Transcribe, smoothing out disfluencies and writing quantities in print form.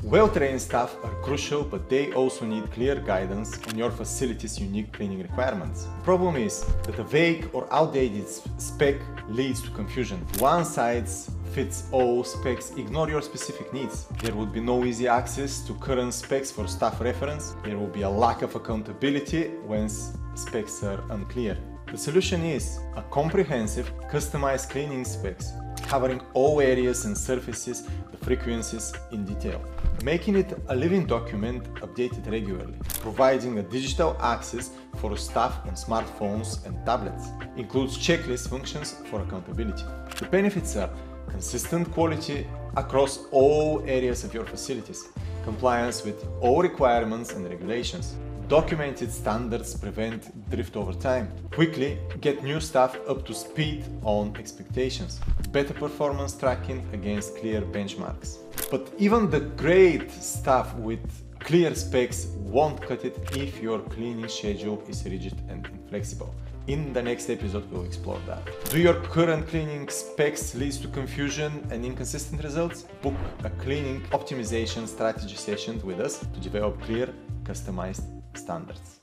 Well-trained staff are crucial, but they also need clear guidance on your facility's unique cleaning requirements. The problem is that a vague or outdated spec leads to confusion. One-size-fits-all specs ignore your specific needs. There would be no easy access to current specs for staff reference. There will be a lack of accountability when specs are unclear. The solution is a comprehensive, customized cleaning specs, covering all areas and surfaces, the frequencies in detail, making it a living document updated regularly, providing a digital access for staff on smartphones and tablets, includes checklist functions for accountability. The benefits are consistent quality across all areas of your facilities, compliance with all requirements and regulations, documented standards prevent drift over time, quickly get new staff up to speed on expectations, better performance tracking against clear benchmarks. But even the great staff with clear specs won't cut it if your cleaning schedule is rigid and inflexible. In the next episode, we'll explore that. Do your current cleaning specs lead to confusion and inconsistent results? Book a cleaning optimization strategy session with us to develop clear, customized standards.